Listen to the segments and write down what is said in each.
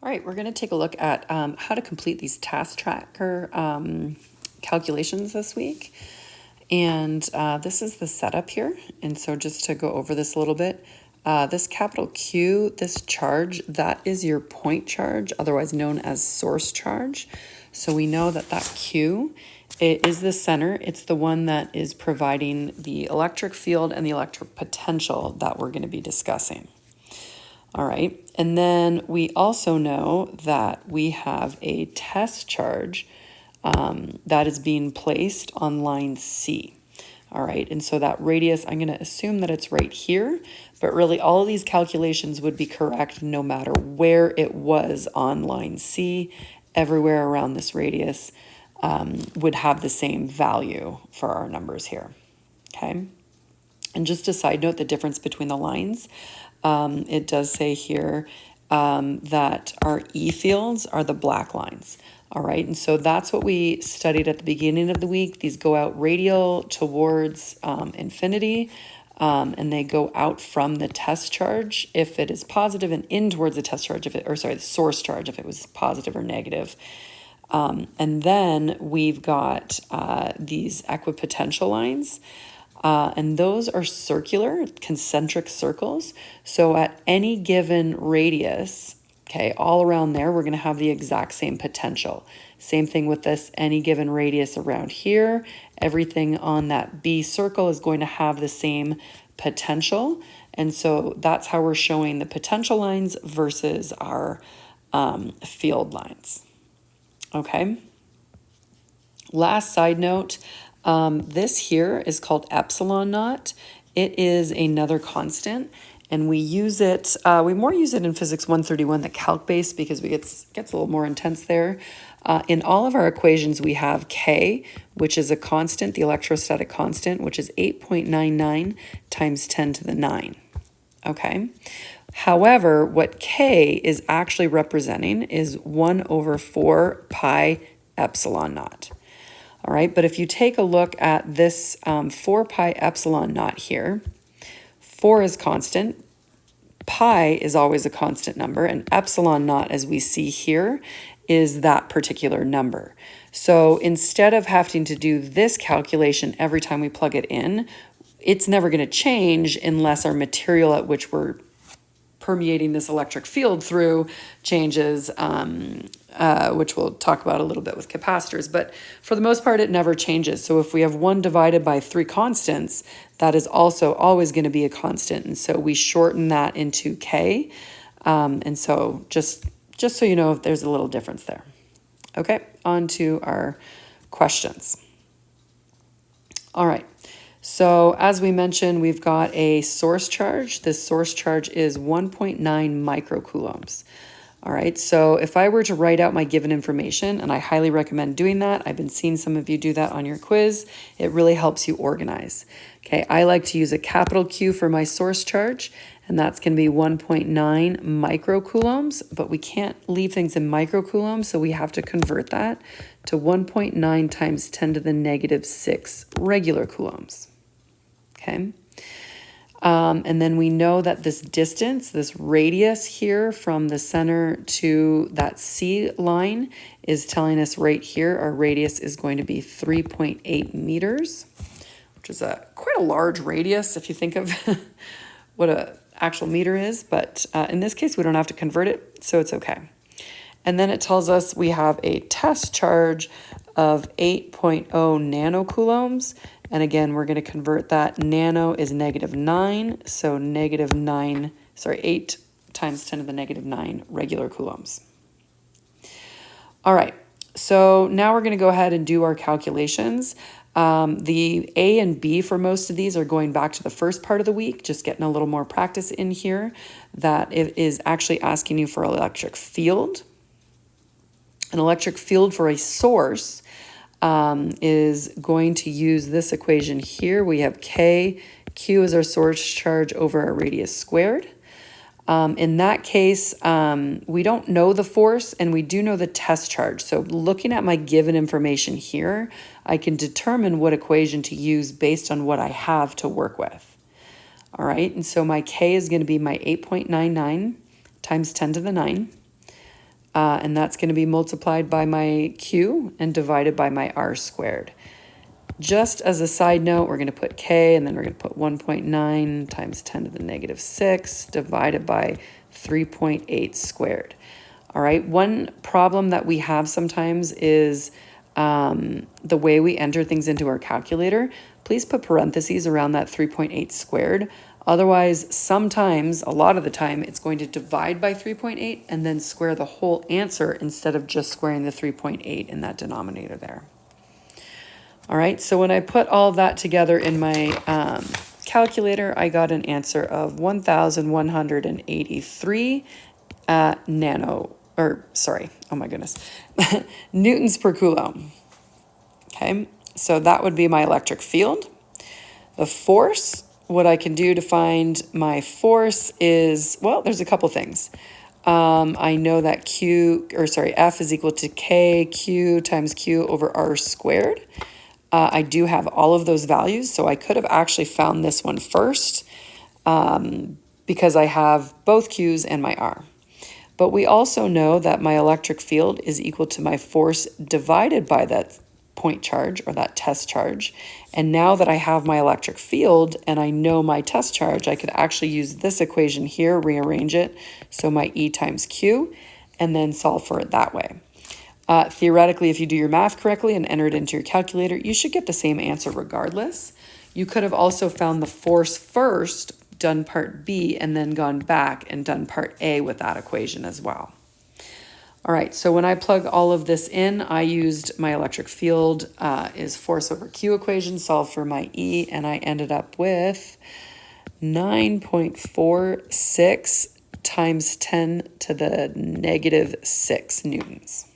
All right, we're going to take a look at how to complete these task tracker calculations this week. And this is the setup here. And so just to go over this a little bit, this capital Q, this charge, that is your point charge, otherwise known as source charge. So we know that that Q, it is the center. It's the one that is providing the electric field and the electric potential that we're going to be discussing. All right, and then we also know that we have a test charge that is being placed on line C. All right, and so that radius, I'm going to assume that it's right here, but really all of these calculations would be correct no matter where it was on line C. Everywhere around this radius would have the same value for our numbers here, okay? And just a side note, the difference between the lines, it does say here that our E fields are the black lines. All right, and so that's what we studied at the beginning of the week. These go out radial towards infinity, and they go out from the test charge if it is positive, and in towards the test charge if it, or sorry, the source charge if it was positive or negative. And then we've got these equipotential lines. And those are circular, concentric circles. So at any given radius, okay, all around there, we're going to have the exact same potential. Same thing with this, any given radius around here, everything on that B circle is going to have the same potential. And so that's how we're showing the potential lines versus our field lines. Okay. Last side note, this here is called epsilon naught. It is another constant, and we use it, we more use it in Physics 131, the calc base, because it gets a little more intense there. In all of our equations, we have K, which is a constant, the electrostatic constant, which is 8.99 times 10 to the 9, okay? However, what K is actually representing is 1 over 4 pi epsilon naught. All right, but if you take a look at this 4 pi epsilon naught here, 4 is constant, pi is always a constant number, and epsilon naught, as we see here, is that particular number. So instead of having to do this calculation every time we plug it in, it's never going to change unless our material at which we're permeating this electric field through changes, which we'll talk about a little bit with capacitors. But for the most part, it never changes. So if we have 1 divided by 3 constants, that is also always going to be a constant. And so we shorten that into K. And so just so you know, there's a little difference there. Okay, on to our questions. All right. So as we mentioned, we've got a source charge. This source charge is 1.9 microcoulombs. All right, so if I were to write out my given information, and I highly recommend doing that, I've been seeing some of you do that on your quiz, it really helps you organize. Okay, I like to use a capital Q for my source charge, and that's going to be 1.9 microcoulombs, but we can't leave things in microcoulombs, so we have to convert that to 1.9 times 10 to the negative 6 regular coulombs. Okay. And then we know that this distance, this radius here from the center to that C line is telling us right here, our radius is going to be 3.8 meters, which is quite a large radius if you think of what an actual meter is. But in this case, we don't have to convert it, so it's okay. And then it tells us we have a test charge of 8.0 nanocoulombs. And again, we're going to convert that. Nano is -9, so 8 times 10 to the negative 9 regular coulombs. All right, so now we're going to go ahead and do our calculations. The A and B for most of these are going back to the first part of the week, just getting a little more practice in here, that it is actually asking you for electric field. An electric field for a source is going to use this equation here. We have K, Q is our source charge over our radius squared. In that case, we don't know the force and we do know the test charge. So looking at my given information here, I can determine what equation to use based on what I have to work with. All right, and so my K is going to be my 8.99 times 10 to the 9. and that's going to be multiplied by my Q and divided by my R squared. Just as a side note, we're going to put K, and then we're going to put 1.9 times 10 to the negative 6 divided by 3.8 squared. All right, one problem that we have sometimes is the way we enter things into our calculator. Please put parentheses around that 3.8 squared. Otherwise, sometimes, a lot of the time, it's going to divide by 3.8 and then square the whole answer instead of just squaring the 3.8 in that denominator there. All right, so when I put all of that together in my calculator, I got an answer of 1,183 newtons per coulomb. Okay, so that would be my electric field. The force, what I can do to find my force is, well, there's a couple things. I know that F is equal to KQ times Q over R squared. I do have all of those values, so I could have actually found this one first because I have both Q's and my R. But we also know that my electric field is equal to my force divided by that point charge or that test charge. And now that I have my electric field and I know my test charge, I could actually use this equation here, rearrange it, so my E times Q, and then solve for it that way. Theoretically, if you do your math correctly and enter it into your calculator, you should get the same answer regardless. You could have also found the force first, done part B, and then gone back and done part A with that equation as well. All right, so when I plug all of this in, I used my electric field is force over Q equation, solve for my E, and I ended up with 9.46 times 10 to the negative 6 newtons.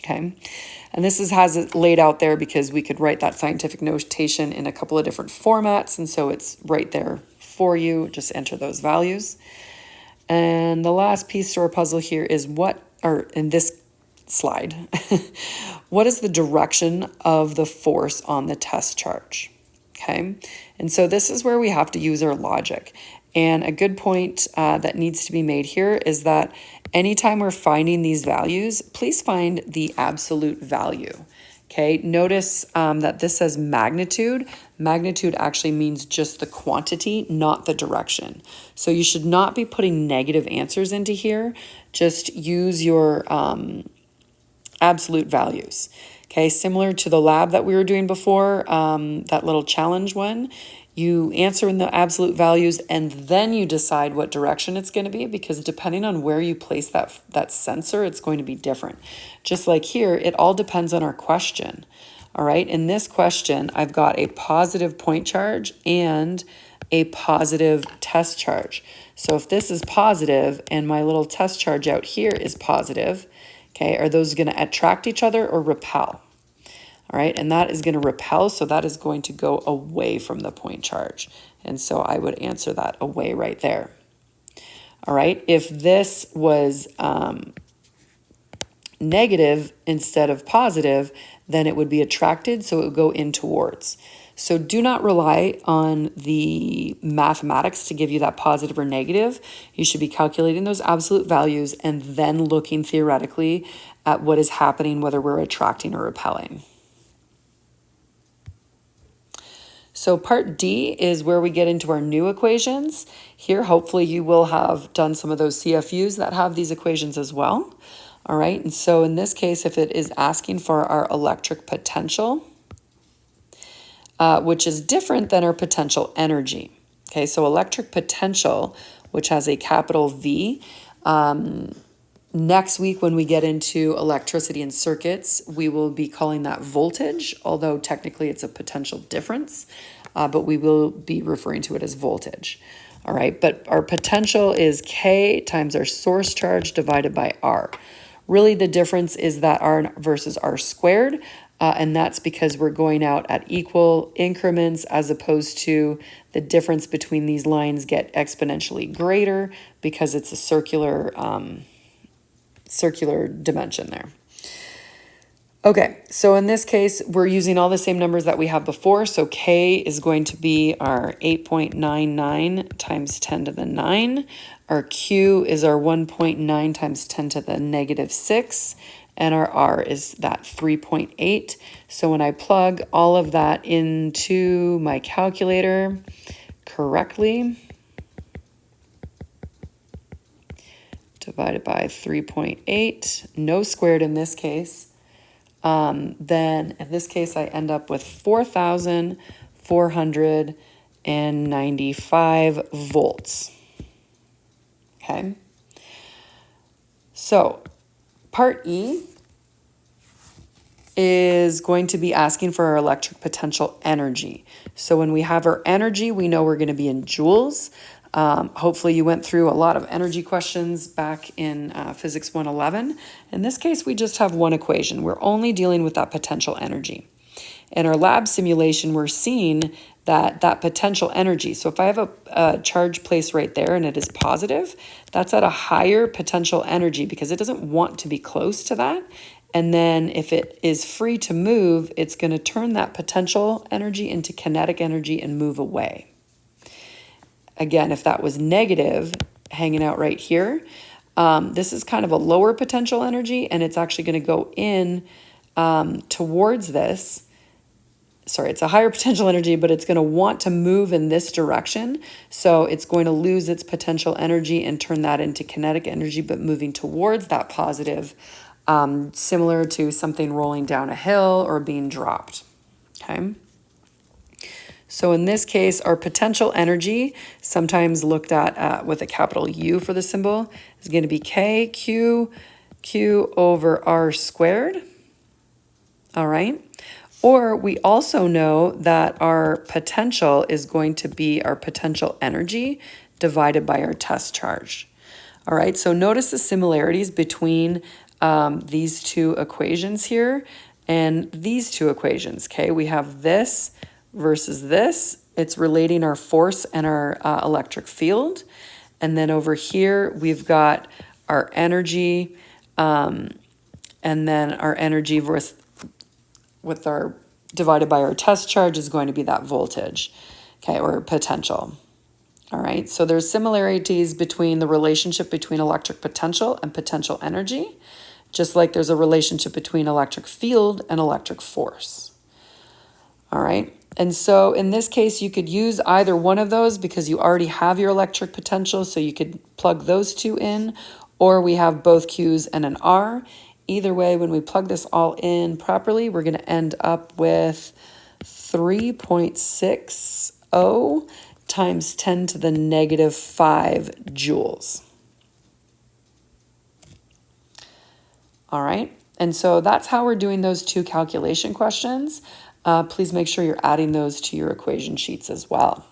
Okay, and this has it laid out there because we could write that scientific notation in a couple of different formats, and so it's right there for you. Just enter those values. And the last piece to our puzzle here is in this slide, what is the direction of the force on the test charge? Okay, and so this is where we have to use our logic. And a good point that needs to be made here is that anytime we're finding these values, please find the absolute value. Okay, notice that this says magnitude. Magnitude actually means just the quantity, not the direction. So you should not be putting negative answers into here. Just use your absolute values. Okay, similar to the lab that we were doing before, that little challenge one. You answer in the absolute values and then you decide what direction it's going to be, because depending on where you place that sensor, it's going to be different. Just like here, it all depends on our question. All right, in this question, I've got a positive point charge and a positive test charge. So if this is positive and my little test charge out here is positive, okay, are those going to attract each other or repel? All right, and that is going to repel, so that is going to go away from the point charge. And so I would answer that away right there. All right, if this was negative instead of positive, then it would be attracted, so it would go in towards. So do not rely on the mathematics to give you that positive or negative. You should be calculating those absolute values and then looking theoretically at what is happening, whether we're attracting or repelling. So part D is where we get into our new equations. Here, hopefully you will have done some of those CFUs that have these equations as well. All right, and so in this case, if it is asking for our electric potential, which is different than our potential energy. Okay, so electric potential, which has a capital V, next week when we get into electricity and circuits, we will be calling that voltage, although technically it's a potential difference, but we will be referring to it as voltage. All right, but our potential is K times our source charge divided by R. Really the difference is that R versus R squared, and that's because we're going out at equal increments as opposed to the difference between these lines get exponentially greater because it's a circular dimension there. Okay, so in this case, we're using all the same numbers that we have before. So K is going to be our 8.99 times 10 to the 9. Our Q is our 1.9 times 10 to the negative 6. And our R is that 3.8. So when I plug all of that into my calculator correctly, divided by 3.8, no squared in this case, then in this case, I end up with 4,495 volts. Okay. So part E is going to be asking for our electric potential energy. So when we have our energy, we know we're going to be in joules. Hopefully you went through a lot of energy questions back in Physics 111. In this case, we just have one equation. We're only dealing with that potential energy. In our lab simulation, we're seeing that potential energy, so if I have a charge placed right there and it is positive, that's at a higher potential energy because it doesn't want to be close to that. And then if it is free to move, it's going to turn that potential energy into kinetic energy and move away. Again, if that was negative, hanging out right here, this is kind of a lower potential energy, and it's actually going to go in towards this. Sorry, it's a higher potential energy, but it's going to want to move in this direction. So it's going to lose its potential energy and turn that into kinetic energy, but moving towards that positive, similar to something rolling down a hill or being dropped. Okay. So in this case, our potential energy, sometimes looked at with a capital U for the symbol, is going to be Q over R squared. All right. Or we also know that our potential is going to be our potential energy divided by our test charge. All right. So notice the similarities between these two equations here and these two equations. Okay. We have this versus this. It's relating our force and our electric field. And then over here, we've got our energy, and then our energy with our divided by our test charge is going to be that voltage, okay, or potential. All right, so there's similarities between the relationship between electric potential and potential energy, just like there's a relationship between electric field and electric force. All right. And so in this case, you could use either one of those because you already have your electric potential, so you could plug those two in, or we have both Q's and an R. Either way, when we plug this all in properly, we're going to end up with 3.60 times 10 to the negative 5 joules. All right. And so that's how we're doing those two calculation questions. Please make sure you're adding those to your equation sheets as well.